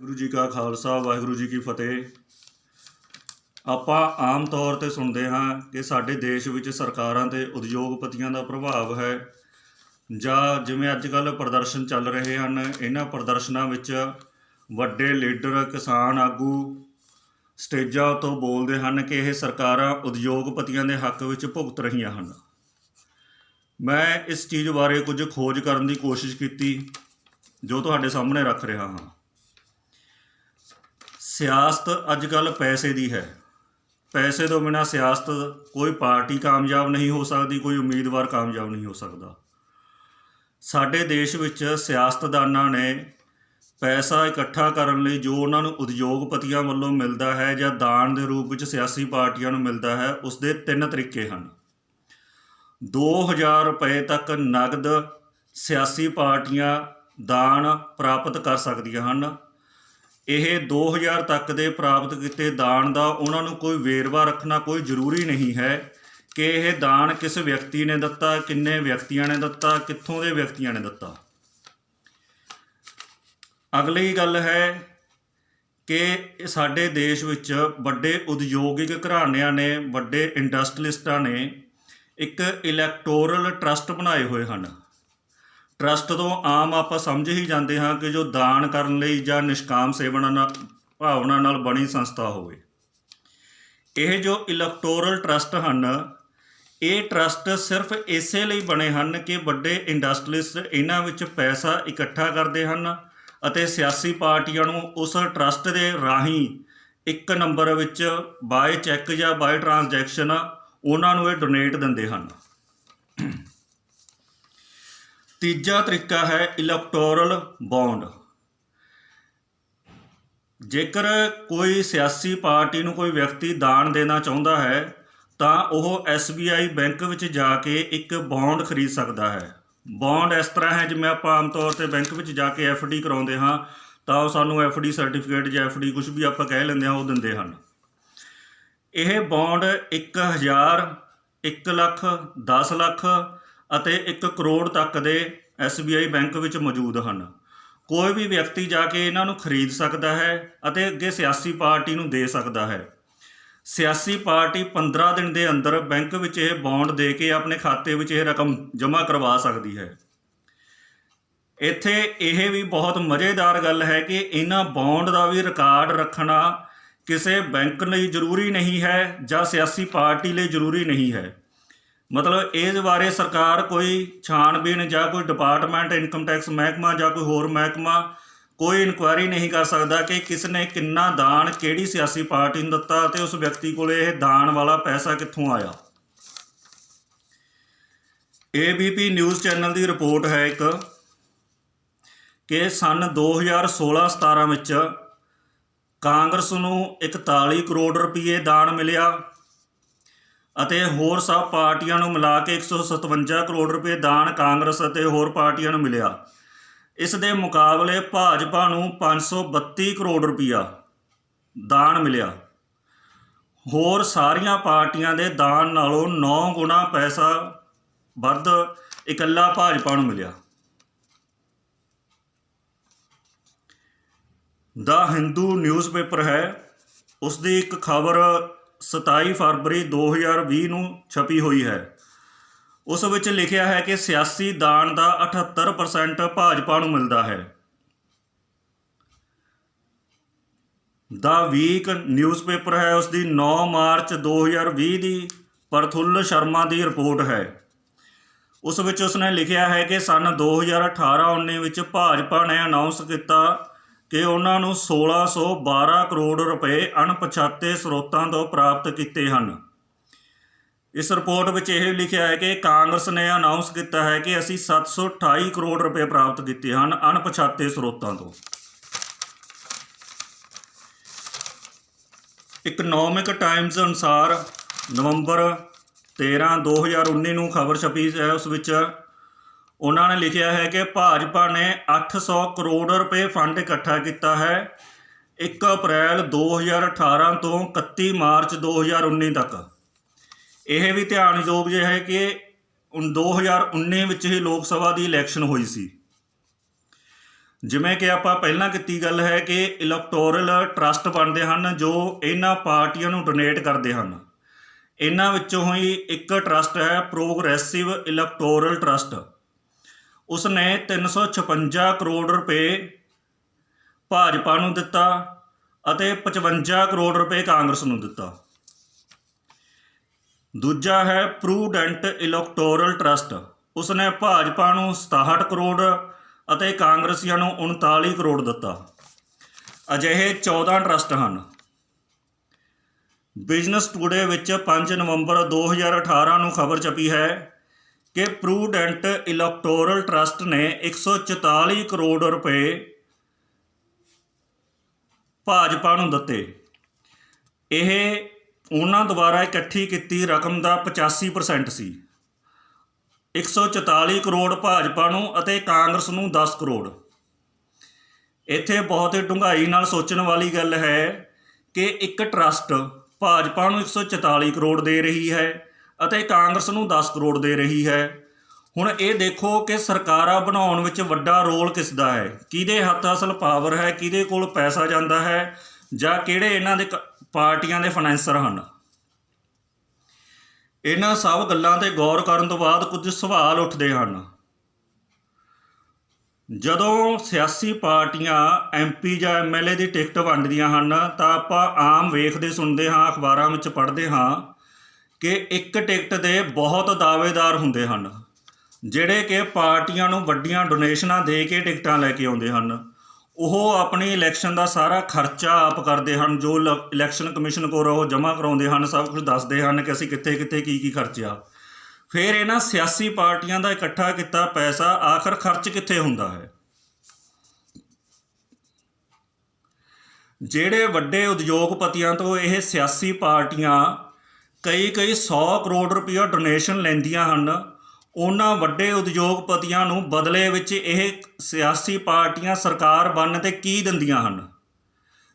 ਵਾਹਿਗੁਰੂ ਜੀ ਕਾ ਖਾਲਸਾ ਵਾਹਿਗੁਰੂ ਜੀ ਕੀ ਫਤਿਹ। ਆਪਾਂ ਆਮ ਤੌਰ 'ਤੇ ਸੁਣਦੇ ਹਾਂ ਕਿ ਸਾਡੇ ਦੇਸ਼ ਵਿੱਚ ਸਰਕਾਰਾਂ ਅਤੇ ਉਦਯੋਗਪਤੀਆਂ ਦਾ ਪ੍ਰਭਾਵ ਹੈ, ਜਾਂ ਜਿਵੇਂ ਅੱਜ ਕੱਲ੍ਹ ਪ੍ਰਦਰਸ਼ਨ ਚੱਲ ਰਹੇ ਹਨ, ਇਹਨਾਂ ਪ੍ਰਦਰਸ਼ਨਾਂ ਵਿੱਚ ਵੱਡੇ ਲੀਡਰ ਕਿਸਾਨ ਆਗੂ ਸਟੇਜਾਂ ਤੋਂ ਬੋਲਦੇ ਹਨ ਕਿ ਇਹ ਸਰਕਾਰਾਂ ਉਦਯੋਗਪਤੀਆਂ ਦੇ ਹੱਕ ਵਿੱਚ ਭੁਗਤ ਰਹੀਆਂ ਹਨ। ਮੈਂ ਇਸ ਚੀਜ਼ ਬਾਰੇ ਕੁਝ ਖੋਜ ਕਰਨ ਦੀ ਕੋਸ਼ਿਸ਼ ਕੀਤੀ ਜੋ ਤੁਹਾਡੇ ਸਾਹਮਣੇ ਰੱਖ ਰਿਹਾ ਹਾਂ। ਸਿਆਸਤ ਅੱਜ ਕੱਲ੍ਹ ਪੈਸੇ ਦੀ ਹੈ। ਪੈਸੇ ਤੋਂ ਬਿਨਾਂ ਸਿਆਸਤ ਕੋਈ ਪਾਰਟੀ ਕਾਮਯਾਬ ਨਹੀਂ ਹੋ ਸਕਦੀ, ਕੋਈ ਉਮੀਦਵਾਰ ਕਾਮਯਾਬ ਨਹੀਂ ਹੋ ਸਕਦਾ। ਸਾਡੇ ਦੇਸ਼ ਵਿੱਚ ਸਿਆਸਤਦਾਨਾਂ ਨੇ ਪੈਸਾ ਇਕੱਠਾ ਕਰਨ ਲਈ ਜੋ ਉਹਨਾਂ ਨੂੰ ਉਦਯੋਗਪਤੀਆਂ ਵੱਲੋਂ ਮਿਲਦਾ ਹੈ ਜਾਂ ਦਾਨ ਦੇ ਰੂਪ ਵਿੱਚ ਸਿਆਸੀ ਪਾਰਟੀਆਂ ਨੂੰ ਮਿਲਦਾ ਹੈ, ਉਸ ਦੇ 3 ਤਰੀਕੇ ਹਨ। 2000 ਰੁਪਏ ਤੱਕ ਨਗਦ ਸਿਆਸੀ ਪਾਰਟੀਆਂ ਦਾਨ ਪ੍ਰਾਪਤ ਕਰ ਸਕਦੀਆਂ ਹਨ। ਇਹ 2000 ਤੱਕ ਦੇ ਪ੍ਰਾਪਤ ਕੀਤੇ ਦਾਨ ਦਾ ਉਹਨਾਂ ਨੂੰ ਕੋਈ ਵੇਰਵਾ ਰੱਖਣਾ ਕੋਈ ਜ਼ਰੂਰੀ ਨਹੀਂ ਹੈ ਕਿ ਇਹ ਦਾਨ ਕਿਸ ਵਿਅਕਤੀ ਨੇ ਦਿੱਤਾ, ਕਿੰਨੇ ਵਿਅਕਤੀਆਂ ਨੇ ਦਿੱਤਾ, ਕਿੱਥੋਂ ਦੇ ਵਿਅਕਤੀਆਂ ਨੇ ਦਿੱਤਾ। ਅਗਲੀ ਗੱਲ ਹੈ ਕਿ ਸਾਡੇ ਦੇਸ਼ ਵਿੱਚ ਵੱਡੇ ਉਦਯੋਗਿਕ ਘਰਾਣਿਆਂ ਨੇ, ਵੱਡੇ ਇੰਡਸਟਰੀਲਿਸਟਾਂ ਨੇ ਇੱਕ ਇਲੈਕਟੋਰਲ ਟਰਸਟ ਬਣਾਏ ਹੋਏ ਹਨ। ਟਰਸਟ ਤੋਂ ਆਮ ਆਪਾਂ ਸਮਝ ਹੀ ਜਾਂਦੇ ਹਾਂ ਕਿ ਜੋ ਦਾਨ ਕਰਨ ਲਈ ਜਾਂ ਨਿਸ਼ਕਾਮ ਸੇਵਾ ਭਾਵਨਾ ਨਾਲ ਬਣੀ ਸੰਸਥਾ ਹੋਵੇ। ਇਹ ਜੋ ਇਲੈਕਟੋਰਲ ਟਰਸਟ ਹਨ, ਇਹ ਟਰਸਟ ਸਿਰਫ ਇਸੇ ਲਈ ਬਣੇ ਹਨ ਕਿ ਵੱਡੇ ਇੰਡਸਟਰੀਲਿਸਟ ਇਹਨਾਂ ਵਿੱਚ ਪੈਸਾ ਇਕੱਠਾ ਕਰਦੇ ਹਨ ਅਤੇ ਸਿਆਸੀ ਪਾਰਟੀਆਂ ਨੂੰ ਉਸ ਟਰਸਟ ਦੇ ਰਾਹੀਂ ਇੱਕ ਨੰਬਰ ਵਿੱਚ ਬਾਏ ਚੈੱਕ ਜਾਂ ਬਾਏ ਟ੍ਰਾਂਜੈਕਸ਼ਨ ਉਹਨਾਂ ਨੂੰ ਇਹ ਡੋਨੇਟ ਦਿੰਦੇ ਹਨ। ਤੀਜਾ ਤਰੀਕਾ ਹੈ ਇਲੈਕਟੋਰਲ ਬੌਂਡ। ਜੇਕਰ ਕੋਈ ਸਿਆਸੀ ਪਾਰਟੀ ਨੂੰ ਕੋਈ ਵਿਅਕਤੀ ਦਾਨ ਦੇਣਾ ਚਾਹੁੰਦਾ ਹੈ ਤਾਂ ਉਹ SBI ਬੈਂਕ ਵਿੱਚ ਜਾ ਕੇ ਇੱਕ ਬੌਂਡ ਖਰੀਦ ਸਕਦਾ ਹੈ। ਬੌਂਡ ਇਸ ਤਰ੍ਹਾਂ ਹੈ, ਜਿਵੇਂ ਆਪਾਂ ਆਮ ਤੌਰ 'ਤੇ ਬੈਂਕ ਵਿੱਚ ਜਾ ਕੇ FD ਕਰਾਉਂਦੇ ਹਾਂ ਤਾਂ ਉਹ ਸਾਨੂੰ FD ਸਰਟੀਫਿਕੇਟ ਜਾਂ FD ਕੁਛ ਵੀ ਆਪਾਂ ਕਹਿ ਲੈਂਦੇ ਹਾਂ, ਉਹ ਦਿੰਦੇ ਹਨ। ਇਹ ਬੌਂਡ 1000, 1 ਲੱਖ, 10 ਲੱਖ ਅਤੇ 1 ਕਰੋੜ ਤੱਕ ਦੇ SBI ਬੈਂਕ ਵਿੱਚ ਮੌਜੂਦ ਹਨ। ਕੋਈ ਵੀ ਵਿਅਕਤੀ ਜਾ ਕੇ ਇਹਨਾਂ ਨੂੰ ਖਰੀਦ ਸਕਦਾ ਹੈ ਅਤੇ ਅੱਗੇ ਸਿਆਸੀ ਪਾਰਟੀ ਨੂੰ ਦੇ ਸਕਦਾ ਹੈ। ਸਿਆਸੀ ਪਾਰਟੀ 15 ਦਿਨ ਦੇ ਅੰਦਰ ਬੈਂਕ ਵਿੱਚ ਇਹ ਬੌਂਡ ਦੇ ਕੇ ਆਪਣੇ ਖਾਤੇ ਵਿੱਚ ਇਹ ਰਕਮ ਜਮ੍ਹਾਂ ਕਰਵਾ ਸਕਦੀ ਹੈ। ਇੱਥੇ ਇਹ ਵੀ ਬਹੁਤ ਮਜ਼ੇਦਾਰ ਗੱਲ ਹੈ ਕਿ ਇਹਨਾਂ ਬੌਂਡ ਦਾ ਵੀ ਰਿਕਾਰਡ ਰੱਖਣਾ ਕਿਸੇ ਬੈਂਕ ਲਈ ਜ਼ਰੂਰੀ ਨਹੀਂ ਹੈ ਜਾਂ ਸਿਆਸੀ ਪਾਰਟੀ ਲਈ ਜ਼ਰੂਰੀ ਨਹੀਂ ਹੈ। ਮਤਲਬ ਇਸ ਬਾਰੇ ਸਰਕਾਰ ਕੋਈ ਛਾਣਬੀਣ ਜਾਂ ਕੋਈ ਡਿਪਾਰਟਮੈਂਟ, ਇਨਕਮ ਟੈਕਸ ਮਹਿਕਮਾ ਜਾਂ ਕੋਈ ਹੋਰ ਮਹਿਕਮਾ ਕੋਈ ਇਨਕੁਆਇਰੀ ਨਹੀਂ ਕਰ ਸਕਦਾ ਕਿ ਕਿਸ ਨੇ ਕਿੰਨਾ ਦਾਨ ਕਿਹੜੀ ਸਿਆਸੀ ਪਾਰਟੀ ਨੂੰ ਦਿੱਤਾ ਅਤੇ ਉਸ ਵਿਅਕਤੀ ਕੋਲ ਇਹ ਦਾਨ ਵਾਲਾ ਪੈਸਾ ਕਿੱਥੋਂ ਆਇਆ। ABP ਨਿਊਜ਼ ਚੈਨਲ ਦੀ ਰਿਪੋਰਟ ਹੈ ਇੱਕ ਕਿ ਸਨ 2016-17 ਵਿੱਚ ਕਾਂਗਰਸ ਨੂੰ 41 ਕਰੋੜ ਰੁਪਏ ਦਾਨ ਮਿਲਿਆ ਅਤੇ ਹੋਰ ਸਭ ਪਾਰਟੀਆਂ ਨੂੰ ਮਿਲਾ ਕੇ 157 ਕਰੋੜ ਰੁਪਏ ਦਾਨ ਕਾਂਗਰਸ ਅਤੇ ਹੋਰ ਪਾਰਟੀਆਂ ਨੂੰ ਮਿਲਿਆ। ਇਸ ਦੇ ਮੁਕਾਬਲੇ ਭਾਜਪਾ ਨੂੰ 532 ਕਰੋੜ ਰੁਪਈਆ ਦਾਨ ਮਿਲਿਆ। ਹੋਰ ਸਾਰੀਆਂ ਪਾਰਟੀਆਂ ਦੇ ਦਾਨ ਨਾਲੋਂ 9 ਗੁਣਾ ਪੈਸਾ ਵੱਧ ਇਕੱਲਾ ਭਾਜਪਾ ਨੂੰ ਮਿਲਿਆ। ਦਾ ਹਿੰਦੂ ਨਿਊਜ਼ਪੇਪਰ ਹੈ, ਉਸ ਦੀ ਇੱਕ ਖਬਰ 27 ਫਰਵਰੀ 2020 ਨੂੰ ਛਪੀ ਹੋਈ ਹੈ। ਉਸ ਵਿੱਚ ਲਿਖਿਆ ਹੈ ਕਿ ਸਿਆਸੀ ਦਾਨ ਦਾ 78% ਭਾਜਪਾ ਨੂੰ ਮਿਲਦਾ ਹੈ। ਦਾ ਵੀਕ ਨਿਊਜ਼ਪੇਪਰ ਹੈ, ਉਸ ਦੀ 9 ਮਾਰਚ 2020 ਦੀ ਪ੍ਰਫੁੱਲ ਸ਼ਰਮਾ ਦੀ ਰਿਪੋਰਟ ਹੈ। ਉਸ ਵਿੱਚ ਉਸਨੇ ਲਿਖਿਆ ਹੈ ਕਿ ਸਨ 2018-19 ਵਿੱਚ ਭਾਜਪਾ ਨੇ ਅਨਾਊਂਸ ਕੀਤਾ ਕਿ ਉਹਨਾਂ ਨੂੰ 1612 ਕਰੋੜ ਰੁਪਏ ਅਣਪਛਾਤੇ ਸਰੋਤਾਂ ਤੋਂ ਪ੍ਰਾਪਤ ਕੀਤੇ ਹਨ। ਇਸ ਰਿਪੋਰਟ ਵਿੱਚ ਇਹ ਲਿਖਿਆ ਹੈ ਕਿ ਕਾਂਗਰਸ ਨੇ ਅਨਾਊਂਸ ਕੀਤਾ ਹੈ ਕਿ ਅਸੀਂ 728 ਕਰੋੜ ਰੁਪਏ ਪ੍ਰਾਪਤ ਕੀਤੇ ਹਨ ਅਣਪਛਾਤੇ ਸਰੋਤਾਂ ਤੋਂ। ਇਕਨੋਮਿਕ ਟਾਈਮਜ਼ ਅਨੁਸਾਰ ਨਵੰਬਰ 13, 2019 ਨੂੰ ਖਬਰ ਛਪੀ ਹੈ। ਉਸ ਵਿੱਚ ਉਹਨਾਂ ਨੇ ਲਿਖਿਆ ਹੈ ਕਿ ਭਾਜਪਾ ਨੇ 800 ਕਰੋੜ ਰੁਪਏ ਫੰਡ ਇਕੱਠਾ ਕੀਤਾ ਹੈ 1 ਅਪ੍ਰੈਲ 2018 ਤੋਂ 31 ਮਾਰਚ 2019 ਤੱਕ। ਇਹ ਵੀ ਧਿਆਨਯੋਗ ਜਿਹਾ ਹੈ ਕਿ 2019 ਵਿੱਚ ਹੀ ਲੋਕ ਸਭਾ ਦੀ ਇਲੈਕਸ਼ਨ ਹੋਈ ਸੀ। ਜਿਵੇਂ ਕਿ ਆਪਾਂ ਪਹਿਲਾਂ ਕੀਤੀ ਗੱਲ ਹੈ ਕਿ ਇਲੈਕਟੋਰਲ ਟਰਸਟ ਬਣਦੇ ਹਨ ਜੋ ਇਹਨਾਂ ਪਾਰਟੀਆਂ ਨੂੰ ਡੋਨੇਟ ਕਰਦੇ ਹਨ। ਇਹਨਾਂ ਵਿੱਚੋਂ ਹੀ ਇੱਕ ਟਰਸਟ ਹੈ ਪ੍ਰੋਗਰੈਸਿਵ ਇਲੈਕਟੋਰਲ ਟਰਸਟ। ਉਸਨੇ 356 ਕਰੋੜ ਰੁਪਏ ਭਾਜਪਾ ਨੂੰ ਦਿੱਤਾ ਅਤੇ 55 ਕਰੋੜ ਰੁਪਏ ਕਾਂਗਰਸ ਨੂੰ ਦਿੱਤਾ। ਦੂਜਾ ਹੈ ਪ੍ਰੂਡੈਂਟ ਇਲੈਕਟੋਰਲ ਟਰਸਟ। ਉਸਨੇ ਭਾਜਪਾ ਨੂੰ 67 ਕਰੋੜ ਅਤੇ ਕਾਂਗਰਸੀਆਂ ਨੂੰ 39 ਕਰੋੜ ਦਿੱਤਾ। ਅਜਿਹੇ 14 ਟਰਸਟ ਹਨ। ਬਿਜ਼ਨਸ ਟੂਡੇ ਵਿੱਚ 5 ਨਵੰਬਰ 2018 ਨੂੰ ਖਬਰ ਛਪੀ ਹੈ ਕਿ ਪ੍ਰੂਡੈਂਟ ਇਲੈਕਟੋਰਲ ਟਰਸਟ ਨੇ 144 ਕਰੋੜ ਰੁਪਏ ਭਾਜਪਾ ਨੂੰ ਦਿੱਤੇ। ਇਹ ਉਹਨਾਂ ਦੁਆਰਾ ਇਕੱਠੀ ਕੀਤੀ ਰਕਮ ਦਾ 85% ਸੀ। 144 ਕਰੋੜ ਭਾਜਪਾ ਨੂੰ ਅਤੇ ਕਾਂਗਰਸ ਨੂੰ 10 ਕਰੋੜ। ਇੱਥੇ ਬਹੁਤ ਹੀ ਡੂੰਘਾਈ ਨਾਲ ਸੋਚਣ ਵਾਲੀ ਗੱਲ ਹੈ ਕਿ ਇੱਕ ਟਰਸਟ ਭਾਜਪਾ ਨੂੰ 144 ਕਰੋੜ ਦੇ ਰਹੀ ਹੈ ਅਤੇ ਕਾਂਗਰਸ ਨੂੰ 10 ਕਰੋੜ ਦੇ ਰਹੀ ਹੈ। ਹੁਣ ਇਹ ਦੇਖੋ ਕਿ ਸਰਕਾਰਾਂ ਬਣਾਉਣ ਵਿੱਚ ਵੱਡਾ ਰੋਲ ਕਿਸ ਦਾ ਹੈ, ਕਿਹਦੇ ਹੱਥ ਅਸਲ ਪਾਵਰ ਹੈ, ਕਿਹਦੇ ਕੋਲ ਪੈਸਾ ਜਾਂਦਾ ਹੈ, ਜਾਂ ਕਿਹੜੇ ਇਹਨਾਂ ਦੇ ਪਾਰਟੀਆਂ ਦੇ ਫਾਈਨੈਂਸਰ ਹਨ। ਇਹਨਾਂ ਸਭ ਗੱਲਾਂ 'ਤੇ ਗੌਰ ਕਰਨ ਤੋਂ ਬਾਅਦ ਕੁਝ ਸਵਾਲ ਉੱਠਦੇ ਹਨ। ਜਦੋਂ ਸਿਆਸੀ ਪਾਰਟੀਆਂ MP ਜਾਂ MLA ਦੀ ਟਿਕਟ ਵੰਡਦੀਆਂ ਹਨ ਤਾਂ ਆਪਾਂ ਆਮ ਵੇਖਦੇ ਸੁਣਦੇ ਹਾਂ, ਅਖਬਾਰਾਂ ਵਿੱਚ ਪੜ੍ਹਦੇ ਹਾਂ ਕਿ ਇੱਕ ਟਿਕਟ ਦੇ ਬਹੁਤ ਦਾਅਵੇਦਾਰ ਹੁੰਦੇ ਹਨ ਜਿਹੜੇ ਕਿ ਪਾਰਟੀਆਂ ਨੂੰ ਵੱਡੀਆਂ ਡੋਨੇਸ਼ਨਾਂ ਦੇ ਕੇ ਟਿਕਟਾਂ ਲੈ ਕੇ ਆਉਂਦੇ ਹਨ। ਉਹ ਆਪਣੀ ਇਲੈਕਸ਼ਨ ਦਾ ਸਾਰਾ ਖਰਚਾ ਆਪ ਕਰਦੇ ਹਨ। ਜੋ ਇਲੈਕਸ਼ਨ ਕਮਿਸ਼ਨ ਕੋਲ ਉਹ ਜਮ੍ਹਾਂ ਕਰਾਉਂਦੇ ਹਨ, ਸਭ ਕੁਝ ਦੱਸਦੇ ਹਨ ਕਿ ਅਸੀਂ ਕਿੱਥੇ ਕਿੱਥੇ ਕੀ ਖਰਚਿਆ। ਫਿਰ ਇਹਨਾਂ ਸਿਆਸੀ ਪਾਰਟੀਆਂ ਦਾ ਇਕੱਠਾ ਕੀਤਾ ਪੈਸਾ ਆਖਰ ਖਰਚ ਕਿੱਥੇ ਹੁੰਦਾ ਹੈ? ਜਿਹੜੇ ਵੱਡੇ ਉਦਯੋਗਪਤੀਆਂ ਤੋਂ ਇਹ ਸਿਆਸੀ ਪਾਰਟੀਆਂ ਕਈ 100 ਕਰੋੜ ਰੁਪਈਆ ਡੋਨੇਸ਼ਨ ਲੈਂਦੀਆਂ ਹਨ, ਉਹਨਾਂ ਵੱਡੇ ਉਦਯੋਗਪਤੀਆਂ ਨੂੰ ਬਦਲੇ ਵਿੱਚ ਇਹ ਸਿਆਸੀ ਪਾਰਟੀਆਂ ਸਰਕਾਰ ਬਣਨ 'ਤੇ ਕੀ ਦਿੰਦੀਆਂ ਹਨ?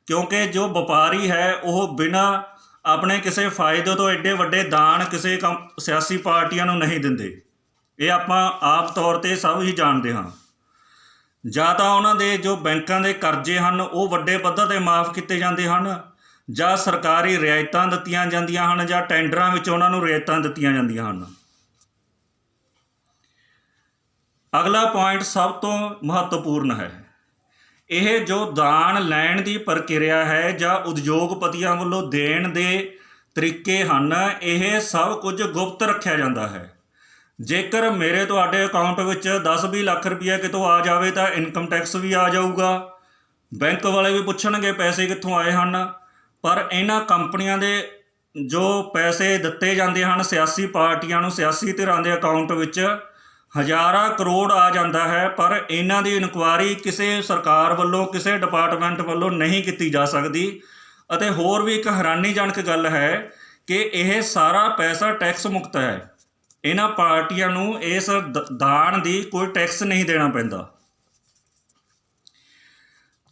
ਕਿਉਂਕਿ ਜੋ ਵਪਾਰੀ ਹੈ ਉਹ ਬਿਨਾਂ ਆਪਣੇ ਕਿਸੇ ਫਾਇਦੇ ਤੋਂ ਐਡੇ ਵੱਡੇ ਦਾਨ ਕਿਸੇ ਸਿਆਸੀ ਪਾਰਟੀਆਂ ਨੂੰ ਨਹੀਂ ਦਿੰਦੇ। ਇਹ ਆਪਾਂ ਆਪ ਤੌਰ 'ਤੇ ਸਭ ਹੀ ਜਾਣਦੇ ਹਾਂ। ਜਾਂ ਤਾਂ ਉਹਨਾਂ ਦੇ ਜੋ ਬੈਂਕਾਂ ਦੇ ਕਰਜ਼ੇ ਹਨ ਉਹ ਵੱਡੇ ਪੱਧਰ 'ਤੇ ਮਾਫ ਕੀਤੇ ਜਾਂਦੇ ਹਨ, ਜਾਂ ਸਰਕਾਰੀ ਰਿਆਇਤਾਂ ਦਿੱਤੀਆਂ ਜਾਂਦੀਆਂ ਹਨ, ਜਾਂ ਟੈਂਡਰਾਂ ਵਿੱਚ ਉਹਨਾਂ ਨੂੰ ਰਿਆਇਤਾਂ ਦਿੱਤੀਆਂ ਜਾਂਦੀਆਂ ਹਨ। ਅਗਲਾ ਪੁਆਇੰਟ ਸਭ ਤੋਂ ਮਹੱਤਵਪੂਰਨ ਹੈ। ਇਹ ਜੋ ਦਾਨ ਲੈਣ ਦੀ ਪ੍ਰਕਿਰਿਆ ਹੈ ਜਾਂ ਉਦਯੋਗਪਤੀਆਂ ਵੱਲੋਂ ਦੇਣ ਦੇ ਤਰੀਕੇ ਹਨ, ਇਹ ਸਭ ਕੁਝ ਗੁਪਤ ਰੱਖਿਆ ਜਾਂਦਾ ਹੈ। ਜੇਕਰ ਮੇਰੇ ਤੁਹਾਡੇ ਅਕਾਊਂਟ ਵਿੱਚ 10-20 ਲੱਖ ਰੁਪਈਆ ਕਿਤੋਂ ਆ ਜਾਵੇ ਤਾਂ ਇਨਕਮ ਟੈਕਸ ਵੀ ਆ ਜਾਊਗਾ, ਬੈਂਕ ਵਾਲੇ ਵੀ ਪੁੱਛਣਗੇ ਪੈਸੇ ਕਿੱਥੋਂ ਆਏ ਹਨ। ਪਰ ਇਹਨਾਂ ਕੰਪਨੀਆਂ ਦੇ ਜੋ ਪੈਸੇ ਦਿੱਤੇ ਜਾਂਦੇ ਹਨ ਸਿਆਸੀ ਪਾਰਟੀਆਂ ਨੂੰ, ਸਿਆਸੀ ਧਿਰਾਂ ਦੇ ਅਕਾਊਂਟ ਵਿੱਚ ਹਜ਼ਾਰਾਂ ਕਰੋੜ ਆ ਜਾਂਦਾ ਹੈ, ਪਰ ਇਹਨਾਂ ਦੀ ਇਨਕੁਆਇਰੀ ਕਿਸੇ ਸਰਕਾਰ ਵੱਲੋਂ, ਕਿਸੇ ਡਿਪਾਰਟਮੈਂਟ ਵੱਲੋਂ ਨਹੀਂ ਕੀਤੀ ਜਾ ਸਕਦੀ। ਅਤੇ ਹੋਰ ਵੀ ਇੱਕ ਹੈਰਾਨੀਜਨਕ ਗੱਲ ਹੈ ਕਿ ਇਹ ਸਾਰਾ ਪੈਸਾ ਟੈਕਸ ਮੁਕਤ ਹੈ। ਇਹਨਾਂ ਪਾਰਟੀਆਂ ਨੂੰ ਇਸ ਦਾਨ ਦੀ ਕੋਈ ਟੈਕਸ ਨਹੀਂ ਦੇਣਾ ਪੈਂਦਾ।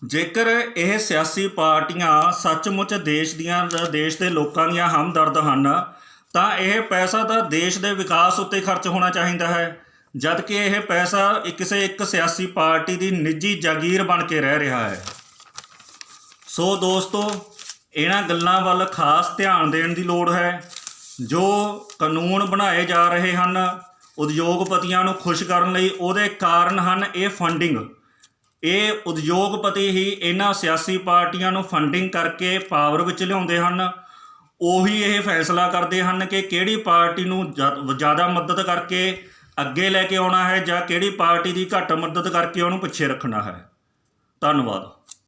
ਜੇਕਰ ਇਹ ਸਿਆਸੀ ਪਾਰਟੀਆਂ ਸੱਚਮੁੱਚ ਦੇਸ਼ ਦੇ ਲੋਕਾਂ ਦੀਆਂ ਹਮਦਰਦ ਹਨ ਤਾਂ ਇਹ ਪੈਸਾ ਤਾਂ ਦੇਸ਼ ਦੇ ਵਿਕਾਸ ਉੱਤੇ ਖਰਚ ਹੋਣਾ ਚਾਹੀਦਾ ਹੈ, ਜਦ ਕਿ ਇਹ ਪੈਸਾ ਕਿਸੇ ਇੱਕ ਸਿਆਸੀ ਪਾਰਟੀ ਦੀ ਨਿੱਜੀ ਜਾਗੀਰ ਬਣ ਕੇ ਰਹਿ ਰਿਹਾ ਹੈ। ਸੋ ਦੋਸਤੋ, ਇਹਨਾਂ ਗੱਲਾਂ ਵੱਲ ਖਾਸ ਧਿਆਨ ਦੇਣ ਦੀ ਲੋੜ ਹੈ। ਜੋ ਕਾਨੂੰਨ ਬਣਾਏ ਜਾ ਰਹੇ ਹਨ ਉਦਯੋਗਪਤੀਆਂ ਨੂੰ ਖੁਸ਼ ਕਰਨ ਲਈ, ਉਹਦੇ ਕਾਰਨ ਹਨ ਇਹ ਫੰਡਿੰਗ। ਇਹ ਉਦਯੋਗਪਤੀ ਹੀ ਇਹਨਾਂ ਸਿਆਸੀ ਪਾਰਟੀਆਂ ਨੂੰ ਫੰਡਿੰਗ ਕਰਕੇ ਪਾਵਰ ਵਿੱਚ ਲਿਆਉਂਦੇ ਹਨ। ਉਹੀ ਇਹ ਫੈਸਲਾ ਕਰਦੇ ਹਨ ਕਿ ਕਿਹੜੀ ਪਾਰਟੀ ਨੂੰ ਜ਼ਿਆਦਾ ਮਦਦ ਕਰਕੇ ਅੱਗੇ ਲੈ ਕੇ ਆਉਣਾ ਹੈ ਜਾਂ ਕਿਹੜੀ ਪਾਰਟੀ ਦੀ ਘੱਟ ਮਦਦ ਕਰਕੇ ਉਹਨੂੰ ਪਿੱਛੇ ਰੱਖਣਾ ਹੈ। ਧੰਨਵਾਦ।